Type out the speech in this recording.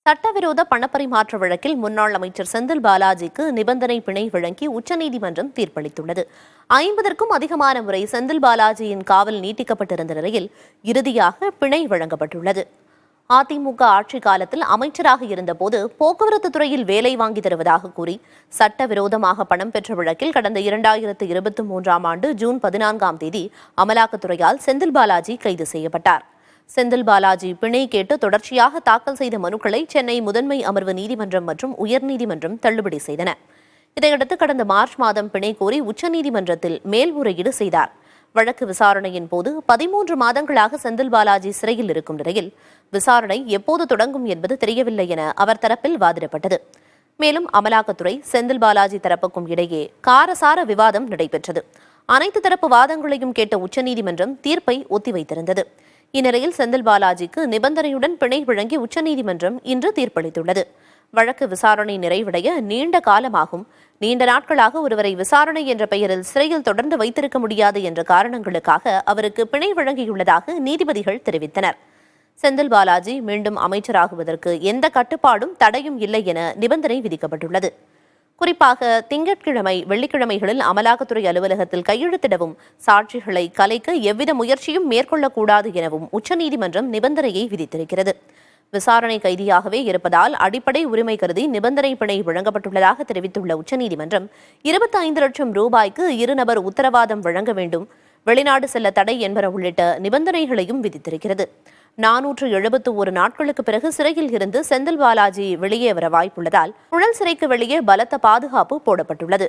சட்டவிரோத பணப்பரிமாற்ற வழக்கில் முன்னாள் அமைச்சர் செந்தில் பாலாஜிக்கு நிபந்தனை பிணை வழங்கி உச்சநீதிமன்றம் தீர்ப்பளித்துள்ளது. 50க்கும் அதிகமான முறை செந்தில் பாலாஜியின் காவல் நீட்டிக்கப்பட்டிருந்த நிலையில் இறுதியாக பிணை வழங்கப்பட்டுள்ளது. அதிமுக ஆட்சி காலத்தில் அமைச்சராக இருந்தபோது போக்குவரத்து துறையில் வேலை வாங்கி தருவதாக கூறி சட்டவிரோதமாக பணம் பெற்ற வழக்கில் கடந்த 2023ஆம் ஆண்டு ஜூன் 14ஆம் தேதி அமலாக்கத்துறையால் செந்தில் பாலாஜி கைது செய்யப்பட்டார். செந்தில் பாலாஜி பிணை கேட்டு தொடர்ச்சியாக தாக்கல் செய்த மனுக்களை சென்னை முதன்மை அமர்வு நீதிமன்றம் மற்றும் உயர்நீதிமன்றம் தள்ளுபடி செய்தன. இதையடுத்து கடந்த மார்ச் மாதம் பிணை கோரி உச்சநீதிமன்றத்தில் மேல்முறையீடு செய்தார். வழக்கு விசாரணையின் போது 13 மாதங்களாக செந்தில் பாலாஜி சிறையில் இருக்கும் நிலையில் விசாரணை எப்போது தொடங்கும் என்பது தெரியவில்லை என அவர் தரப்பில் வாதிடப்பட்டது. மேலும் அமலாக்கத்துறை செந்தில் பாலாஜி தரப்புக்கும் இடையே காரசார விவாதம் நடைபெற்றது. அனைத்து தரப்பு வாதங்களையும் கேட்ட உச்சநீதிமன்றம் தீர்ப்பை ஒத்திவைத்திருந்தது. இந்நிலையில் செந்தில் பாலாஜிக்கு நிபந்தனையுடன் பிணை வழங்கி உச்சநீதிமன்றம் இன்று தீர்ப்பளித்துள்ளது. வழக்கு விசாரணை நிறைவடைய நீண்ட காலமாகும். நீண்ட நாட்களாக ஒருவரை விசாரணை என்ற பெயரில் சிறையில் தொடர்ந்து வைத்திருக்க முடியாது என்ற காரணங்களுக்காக அவருக்கு பிணை வழங்கியுள்ளதாக நீதிபதிகள் தெரிவித்தனர். செந்தில் பாலாஜி மீண்டும் அமைச்சராகுவதற்கு எந்த கட்டுப்பாடும் தடையும் இல்லை என நிபந்தனை விதிக்கப்பட்டுள்ளது. குறிப்பாக திங்கட்கிழமை வெள்ளிக்கிழமைகளில் அமலாக்கத்துறை அலுவலகத்தில் கையெழுத்திடவும் சாட்சிகளை கலைக்க எவ்வித முயற்சியும் மேற்கொள்ளக்கூடாது எனவும் உச்சநீதிமன்றம் நிபந்தனையை விதித்திருக்கிறது. விசாரணை கைதியாகவே இருப்பதால் அடிப்படை உரிமை கருதி நிபந்தனை பிணை வழங்கப்பட்டுள்ளதாக தெரிவித்துள்ள உச்சநீதிமன்றம் 25 லட்சம் ரூபாய்க்கு இருநபர் உத்தரவாதம் வழங்க வேண்டும், வெளிநாடு செல்ல தடை என்பன உள்ளிட்ட நிபந்தனைகளையும் விதித்திருக்கிறது. 471 நாட்களுக்கு பிறகு சிறையில் இருந்து செந்தில் பாலாஜி வெளியே வர வாய்ப்புள்ளதால் புழல் சிறைக்கு வெளியே பலத்த பாதுகாப்பு போடப்பட்டுள்ளது.